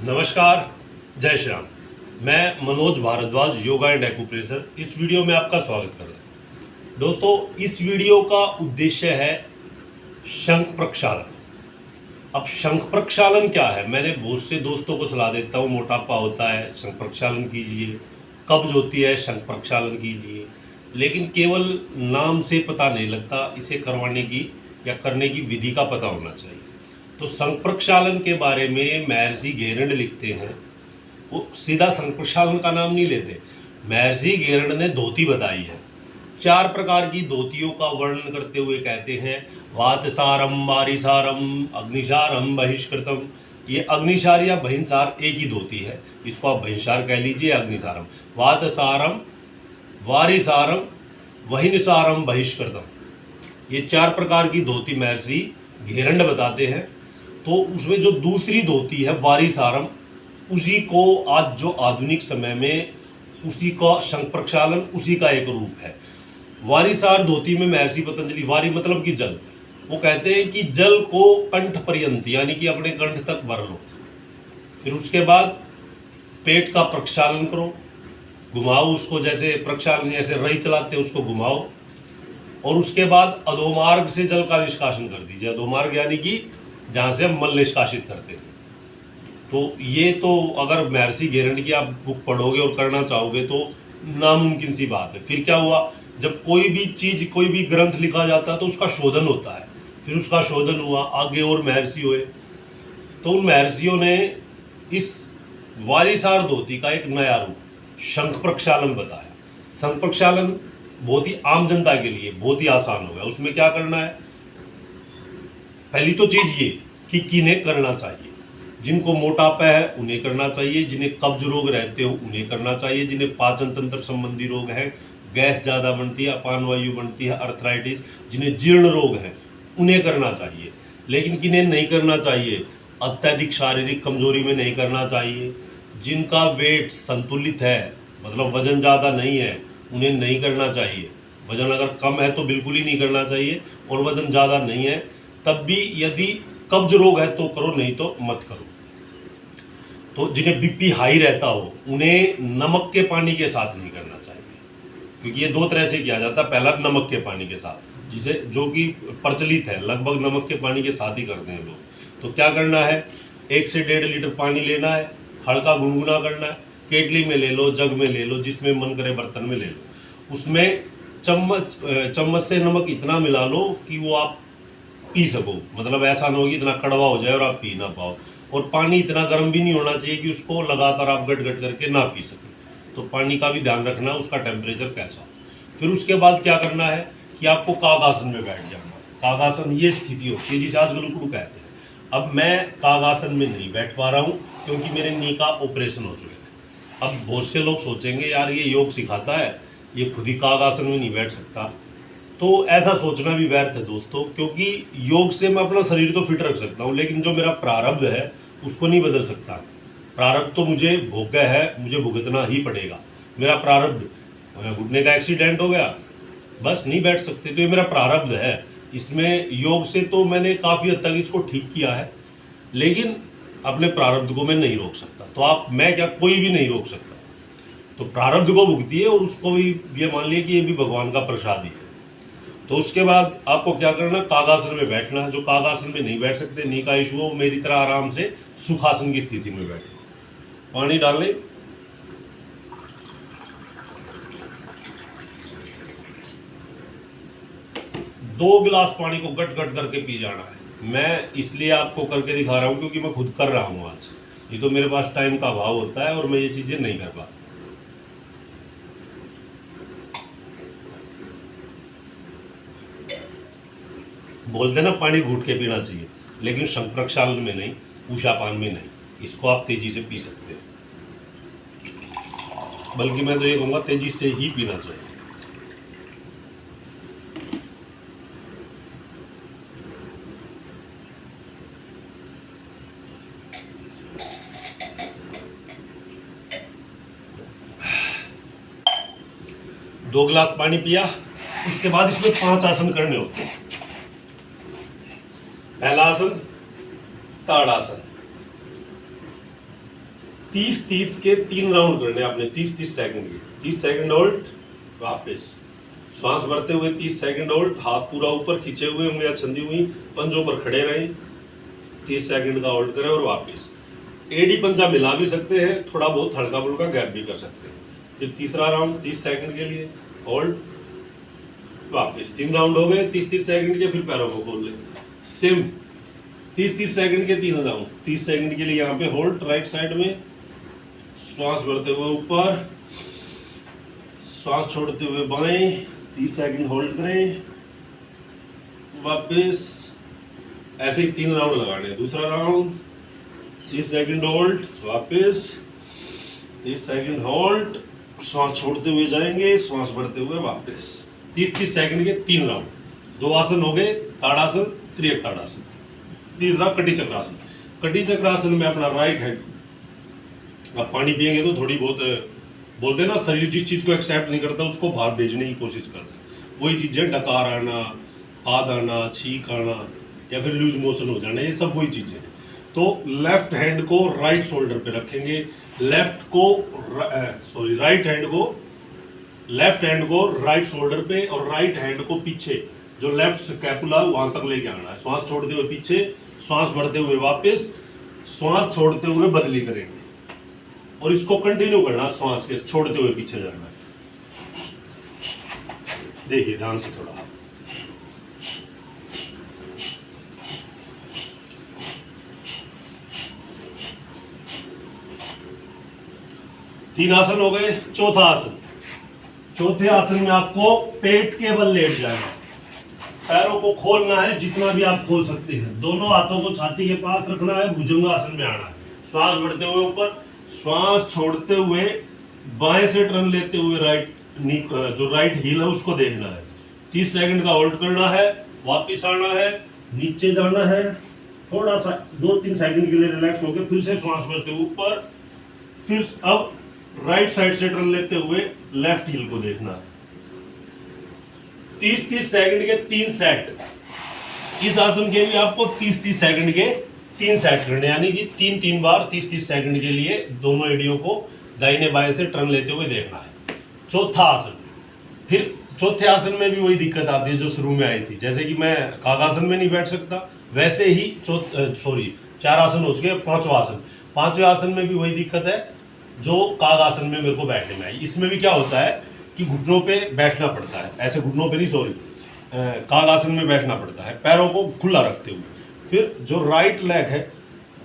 नमस्कार, जय श्री राम। मैं मनोज भारद्वाज, योगा एंड एक्यूप्रेशर, इस वीडियो में आपका स्वागत कर रहा हूँ। दोस्तों, इस वीडियो का उद्देश्य है शंख प्रक्षालन। अब शंख प्रक्षालन क्या है? मैंने बहुत से दोस्तों को सलाह देता हूँ, मोटापा होता है शंख प्रक्षालन कीजिए, कब्ज होती है शंख प्रक्षालन कीजिए, लेकिन केवल नाम से पता नहीं लगता, इसे करवाने की या करने की विधि का पता होना चाहिए। तो शंख प्रक्षालन के बारे में महर्षि गेरंड लिखते हैं। वो सीधा शंख प्रक्षालन का नाम नहीं लेते। महर्षि गेरंड ने धोती बताई है। 4 प्रकार की धोतियों का वर्णन करते हुए कहते हैं, वातसारम, वारिसारम, अग्निसारम, बहिष्कृतम। ये अग्निसार या बहिंसार एक ही धोती है, इसको आप बहिंसार कह लीजिए, अग्निसारम। वातसारम, वारिसारम, वहिनिसारम, बहिष्कृतम, ये 4 प्रकार की धोती महर्षि गेरंड बताते हैं। तो उसमें जो दूसरी धोती है वारिसारम, उसी को आज जो आधुनिक समय में उसी का शंख प्रक्षालन उसी का एक रूप है। वारिसार धोती में महर्षि पतंजलि, वारी मतलब कि जल, वो कहते हैं कि जल को कंठ पर्यंत यानी कि अपने कंठ तक भर लो, फिर उसके बाद पेट का प्रक्षालन करो, घुमाओ उसको, जैसे प्रक्षालन जैसे रही चलाते हैं उसको घुमाओ, और उसके बाद अधोमार्ग से जल का निष्कासन कर दीजिए। अधोमार्ग यानी कि जहाँ से हम मल निष्कासित करते हैं। तो ये तो अगर महर्षि गेरंड की आप बुक पढ़ोगे और करना चाहोगे तो नामुमकिन सी बात है। फिर क्या हुआ, जब कोई भी चीज़, कोई भी ग्रंथ लिखा जाता है तो उसका शोधन होता है, फिर उसका शोधन हुआ, आगे और महर्षि हुए, तो उन महर्षियों ने इस वारिसार धोती का एक नया रूप शंख प्रक्षालन बताया। शंख प्रक्षालन बहुत ही आम जनता के लिए बहुत ही आसान हो गया। उसमें क्या करना है, पहली तो चीज़ ये कि किन्हें करना चाहिए। जिनको मोटापा है उन्हें करना चाहिए, जिन्हें कब्ज रोग रहते हो उन्हें करना चाहिए, जिन्हें पाचन तंत्र संबंधी रोग हैं, गैस ज़्यादा बनती है, अपान वायु बनती है, अर्थराइटिस, जिन्हें जीर्ण रोग हैं उन्हें करना चाहिए। लेकिन किन्हें नहीं करना चाहिए, अत्यधिक शारीरिक कमजोरी में नहीं करना चाहिए, जिनका वेट संतुलित है, मतलब वजन ज़्यादा नहीं है, उन्हें नहीं करना चाहिए। वजन अगर कम है तो बिल्कुल ही नहीं करना चाहिए, और वजन ज़्यादा नहीं है तब भी यदि कब्ज रोग है तो करो, नहीं तो मत करो। तो जिन्हें बीपी हाई रहता हो उन्हें नमक के पानी के साथ नहीं करना चाहिए, क्योंकि ये 2 तरह से किया जाता है। पहला नमक के पानी के साथ, जिसे जो कि प्रचलित है, लगभग नमक के पानी के साथ ही करते हैं लोग। तो क्या करना है, 1 से 1.5 लीटर पानी लेना है, हल्का गुनगुना करना है, केटली में ले लो, जग में ले लो, जिसमें मन करे बर्तन में ले लो। उसमें चम्मच से नमक इतना मिला लो कि वो आप पी सको, मतलब ऐसा ना हो कि इतना कड़वा हो जाए और आप पी ना पाओ। और पानी इतना गर्म भी नहीं होना चाहिए कि उसको लगातार आप गट गट करके ना पी सकें। तो पानी का भी ध्यान रखना, उसका टेम्परेचर कैसा हो। फिर उसके बाद क्या करना है कि आपको कागासन में बैठ जाना। कागासन ये स्थिति होती है जिसे आज गुलुकुड़ू कहते हैं। अब मैं कागासन में नहीं बैठ पा रहा हूँ क्योंकि मेरे नी का ऑपरेशन हो चुका है। अब बहुत से लोग सोचेंगे यार ये योग सिखाता है, ये खुद ही कागासन में नहीं बैठ सकता। तो ऐसा सोचना भी व्यर्थ है दोस्तों, क्योंकि योग से मैं अपना शरीर तो फिट रख सकता हूँ, लेकिन जो मेरा प्रारब्ध है उसको नहीं बदल सकता। प्रारब्ध तो मुझे भोग्य है, मुझे भुगतना ही पड़ेगा। मेरा प्रारब्ध, घुटने का एक्सीडेंट हो गया, बस नहीं बैठ सकते, तो ये मेरा प्रारब्ध है। इसमें योग से तो मैंने काफ़ी हद तक इसको ठीक किया है, लेकिन अपने प्रारब्ध को मैं नहीं रोक सकता। तो आप, मैं क्या, कोई भी नहीं रोक सकता। तो प्रारब्ध को भुगतिए, और उसको भी ये मान लिया कि ये भी भगवान का प्रसाद ही है। तो उसके बाद आपको क्या करना, कागासन में बैठना। जो कागासन में नहीं बैठ सकते, नी का इशू हो, मेरी तरह आराम से सुखासन की स्थिति में बैठे। पानी डाल लें, दो गिलास पानी को गट गट करके पी जाना है। मैं इसलिए आपको करके दिखा रहा हूँ क्योंकि मैं खुद कर रहा हूँ आज। ये तो मेरे पास टाइम का अभाव होता है और मैं ये चीज़ें नहीं कर पाता। बोलते ना पानी घूट के पीना चाहिए, लेकिन शंख प्रक्षालन में नहीं, उषापान में नहीं। इसको आप तेजी से पी सकते हो, बल्कि मैं तो ये कहूँगा तेजी से ही पीना चाहिए। दो गिलास पानी पिया, उसके बाद इसमें 5 आसन करने होते हैं। पहला आसन ताड़ासन, 30-30 के 3 राउंड करने आपने, 30-30 सेकंड के। 30 सेकंड होल्ड, वापस श्वास भरते हुए 30 सेकंड होल्ड, हाथ पूरा ऊपर खींचे हुए, उंगलियां छंदी हुई, पंजों पर खड़े रहें, 30 सेकंड का होल्ड करें और वापस। एडी पंजा मिला भी सकते हैं, थोड़ा बहुत हल्का फुल्का गैप भी कर सकते हैं। फिर तीसरा राउंड 30 सेकंड के लिए होल्ड, वापस। 3 राउंड हो गए 30-30 सेकंड के, फिर पैरों को खोल लें। सेम 30-30 सेकंड के 3 राउंड। 30 सेकंड के लिए यहाँ पे होल्ड, राइट साइड में श्वास भरते हुए ऊपर, श्वास छोड़ते हुए बाएं, 30 सेकंड होल्ड करें, वापस। ऐसे ही 3 राउंड लगाने। दूसरा राउंड 30 सेकंड होल्ड, वापस 30 सेकंड होल्ड, श्वास छोड़ते हुए जाएंगे, श्वास भरते हुए वापस। 30-30 सेकंड के 3 राउंड। 2 आसन हो गए, ताड़ासन, त्रियक ताड़ासन। तीसरा कटी चक्रासन। कटी चक्रासन में अपना राइट हैंड, आप पानी पिएंगे तो थोड़ी बहुत बोलते हैं ना, शरीर जिस चीज को एक्सेप्ट नहीं करता उसको बाहर भेजने की कोशिश करता है। वही चीजें, डकार आना, आद आना, छींक आना या फिर लूज मोशन हो जाना, ये सब वही चीजें हैं। तो लेफ्ट हैंड को राइट शोल्डर पे रखेंगे, राइट हैंड को राइट शोल्डर पे और राइट हैंड को पीछे, जो लेफ्ट स्कैपुला वहां तक लेके आना है। श्वास छोड़ते हुए पीछे, श्वास भरते हुए वापस, श्वास छोड़ते हुए बदली करेंगे और इसको कंटिन्यू करना, श्वास के छोड़ते हुए पीछे जाना है। देखिए ध्यान से थोड़ा। तीन आसन हो गए। चौथा आसन। चौथे आसन में आपको पेट के बल लेट जाना है, पैरों को खोलना है जितना भी आप खोल सकते हैं। दोनों हाथों को छाती के पास रखना है, भुजंगासन में आना है। श्वास बढ़ते हुए ऊपर, श्वास छोड़ते हुए बाएं से टर्न लेते हुए जो राइट हील है उसको देखना है। 30 सेकंड का होल्ड करना है, वापिस आना है, नीचे जाना है, थोड़ा सा 2-3 सेकंड के लिए रिलैक्स होकर फिर से श्वास भरते हुए ऊपर, फिर अब राइट साइड से टर्न लेते हुए लेफ्ट हील को देखना है। 30-30 सेकंड के 3 सेट। इस आसन के लिए आपको 30-30 सेकंड के 3 सेट करने, यानी कि 3-3 बार 30-30 सेकंड के लिए दोनों एडियो को दाहिने बाएं से टर्न लेते हुए देखना है। चौथा आसन। फिर चौथे आसन में भी वही दिक्कत आती है जो शुरू में आई थी, जैसे कि मैं कागासन में नहीं बैठ सकता, वैसे ही 4 आसन हो चुके। 5वां आसन। 5वें आसन में भी वही दिक्कत है जो कागासन में मेरे को बैठने में आई। इसमें भी क्या होता है कि घुटनों पे बैठना पड़ता है, ऐसे घुटनों पे नहीं, कागासन में बैठना पड़ता है पैरों को खुला रखते हुए। फिर जो राइट लेग है,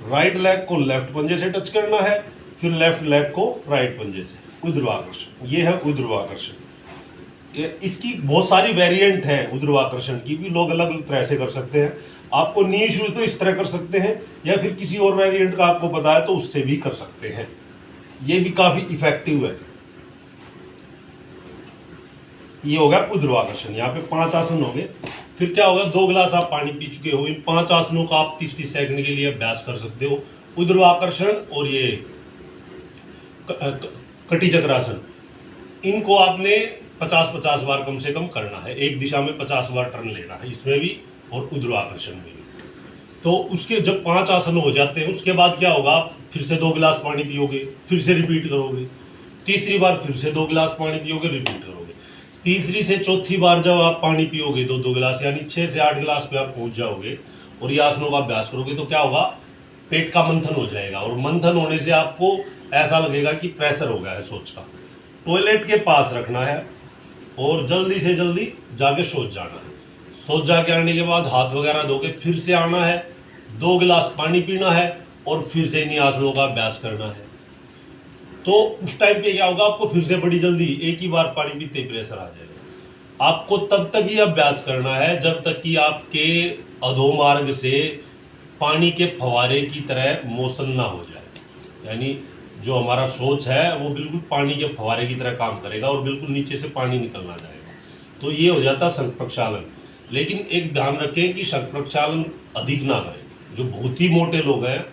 राइट लेग को लेफ्ट पंजे से टच करना है, फिर लेफ्ट लेग को राइट पंजे से। ऊर्ध्वाकर्षण, ये है ऊर्ध्वाकर्षण। इसकी बहुत सारी वेरिएंट है ऊर्ध्वाकर्षण की भी, लोग अलग अलग तरह से कर सकते हैं। आपको नहीं शुरू तो इस तरह कर सकते हैं, या फिर किसी और वेरिएंट का आपको पता है तो उससे भी कर सकते हैं। ये भी काफी इफेक्टिव है। ये हो गया ऊर्ध्वाकर्षण। यहाँ पे 5 आसन हो गए। फिर क्या होगा, 2 गिलास आप पानी पी चुके हो, इन 5 आसनों का आप 30-30 सेकंड के लिए अभ्यास कर सकते हो। ऊर्ध्वाकर्षण और ये कटी चक्रासन, इनको आपने 50-50 बार कम से कम करना है। एक दिशा में 50 बार टर्न लेना है, इसमें भी और ऊर्ध्वाकर्षण में भी। तो उसके जब 5 आसन हो जाते हैं उसके बाद क्या होगा, आप फिर से 2 गिलास पानी पियोगे, फिर से रिपीट करोगे। तीसरी बार फिर से 2 गिलास पानी पियोगे, रिपीट करोगे। तीसरी से चौथी बार जब आप पानी पियोगे 2-2 गिलास, यानी 6 से 8 गिलास पे आप पहुंच जाओगे और ये आसनों का अभ्यास करोगे, तो क्या होगा, पेट का मंथन हो जाएगा। और मंथन होने से आपको ऐसा लगेगा कि प्रेशर हो गया है सोच का। टॉयलेट के पास रखना है और जल्दी से जल्दी जाके शौच जाना है। शौच जाके आने के बाद हाथ वगैरह धो के फिर से आना है, 2 गिलास पानी पीना है और फिर से इन्हीं आसनों का अभ्यास करना है। तो उस टाइम पे क्या होगा, आपको फिर से बड़ी जल्दी एक ही बार पानी पीते ही प्रेशर आ जाएगा। आपको तब तक ही अभ्यास करना है जब तक कि आपके अधोमार्ग से पानी के फवारे की तरह मोशन ना हो जाए, यानी जो हमारा शौच है वो बिल्कुल पानी के फवारे की तरह काम करेगा और बिल्कुल नीचे से पानी निकलना जाएगा। तो ये हो जाता शंख प्रक्षालन। लेकिन एक ध्यान रखें कि शंख प्रक्षालन अधिक ना करें। जो बहुत ही मोटे लोग हैं,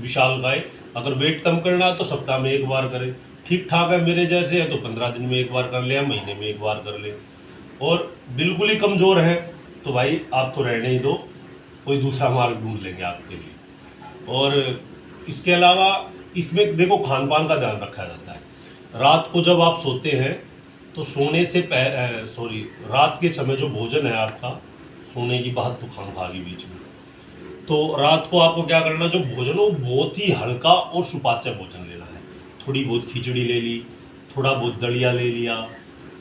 विशालकाय, अगर वेट कम करना है तो सप्ताह में 1 बार करें। ठीक ठाक है मेरे जैसे है तो 15 दिन में 1 बार कर ले या महीने में 1 बार कर ले। और बिल्कुल ही कमज़ोर हैं तो भाई आप तो रहने ही दो, कोई दूसरा मार्ग ढूंढ लेंगे आपके लिए। और इसके अलावा इसमें देखो खान पान का ध्यान रखा जाता है। रात को जब आप सोते हैं तो सोने से रात के समय जो भोजन है आपका, सोने की बात तो खा गई बीच में, तो रात को आपको क्या करना, जो भोजन हो बहुत ही हल्का और सुपाच्य भोजन लेना है। थोड़ी बहुत खिचड़ी ले ली, थोड़ा बहुत दलिया ले लिया,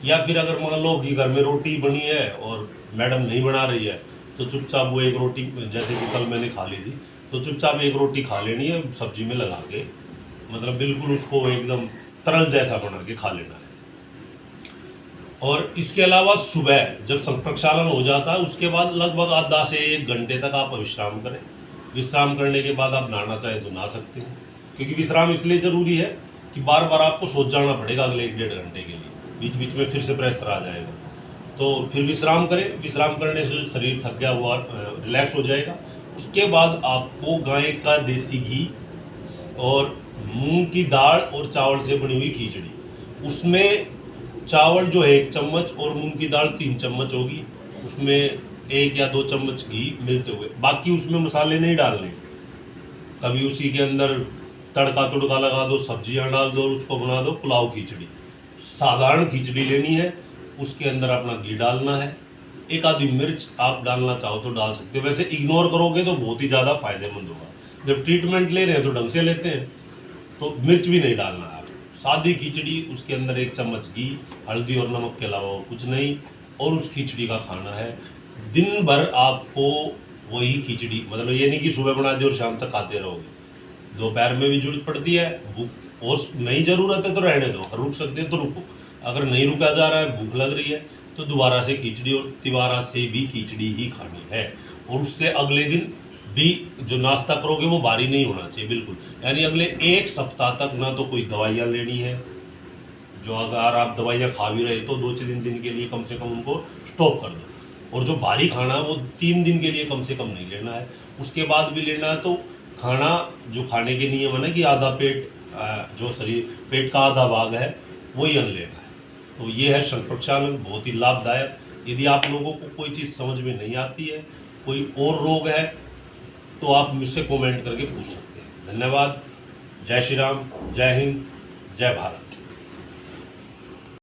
या फिर अगर मान लो कि घर में रोटी बनी है और मैडम नहीं बना रही है तो चुपचाप वो एक रोटी, जैसे कि कल मैंने खा ली थी, तो चुपचाप एक रोटी खा लेनी है सब्जी में लगा के, मतलब बिल्कुल उसको एकदम तरल जैसा बना के खा लेना है। और इसके अलावा सुबह जब संघ प्रक्षालन हो जाता है उसके बाद लगभग आधा से 1 घंटे तक आप विश्राम करें। विश्राम करने के बाद आप नहाना चाहें तो नहा सकते हैं, क्योंकि विश्राम इसलिए ज़रूरी है कि बार बार आपको सोच जाना पड़ेगा अगले 1-1.5 घंटे के लिए, बीच बीच में फिर से प्रेशर आ जाएगा। तो फिर विश्राम करें, विश्राम करने से शरीर थक गया हुआ रिलैक्स हो जाएगा। उसके बाद आपको गाय का देसी घी और मूंग की दाल और चावल से बनी हुई खिचड़ी, उसमें चावल जो है 1 चम्मच और मूंग की दाल 3 चम्मच होगी, उसमें 1 या 2 चम्मच घी मिलते हुए, बाकी उसमें मसाले नहीं डालने। कभी उसी के अंदर तड़का तुड़का लगा दो, सब्जियां डाल दो, उसको बना दो पुलाव खिचड़ी। साधारण खिचड़ी लेनी है, उसके अंदर अपना घी डालना है, एक आधी मिर्च आप डालना चाहो तो डाल सकते हो, वैसे इग्नोर करोगे तो बहुत ही ज़्यादा फायदेमंद होगा। जब ट्रीटमेंट ले रहे हैं तो ढंग से लेते हैं, तो मिर्च भी नहीं डालना है। सादी खिचड़ी, उसके अंदर 1 चम्मच घी, हल्दी और नमक के अलावा कुछ नहीं, और उस खिचड़ी का खाना है। दिन भर आपको वही खिचड़ी, मतलब ये नहीं कि सुबह बना दी और शाम तक खाते रहोगे, दोपहर में भी जरूरत पड़ती है, भूख और नहीं ज़रूरत है तो रहने दो, अगर रुक सकते हैं तो रुको, अगर नहीं रुका जा रहा है, भूख लग रही है तो दोबारा से खिचड़ी, और तिबारा से भी खिचड़ी ही खानी है। और उससे अगले दिन भी जो नाश्ता करोगे वो भारी नहीं होना चाहिए बिल्कुल, यानी अगले 1 सप्ताह तक ना तो कोई दवाइयाँ लेनी है, जो अगर आप दवाइयाँ खा भी रहे तो 2-3 दिन के लिए कम से कम उनको स्टॉप कर दो, और जो भारी खाना है वो 3 दिन के लिए कम से कम नहीं लेना है। उसके बाद भी लेना है तो खाना, जो खाने के नियम है ना कि आधा पेट, जो शरीर पेट का आधा भाग है वही अन्न लेना है। तो ये है शंख प्रक्षालन, बहुत ही लाभदायक। यदि आप लोगों को कोई चीज़ समझ में नहीं आती है, कोई और रोग है, तो आप मुझसे कमेंट करके पूछ सकते हैं। धन्यवाद। जय श्री राम, जय हिंद, जय भारत।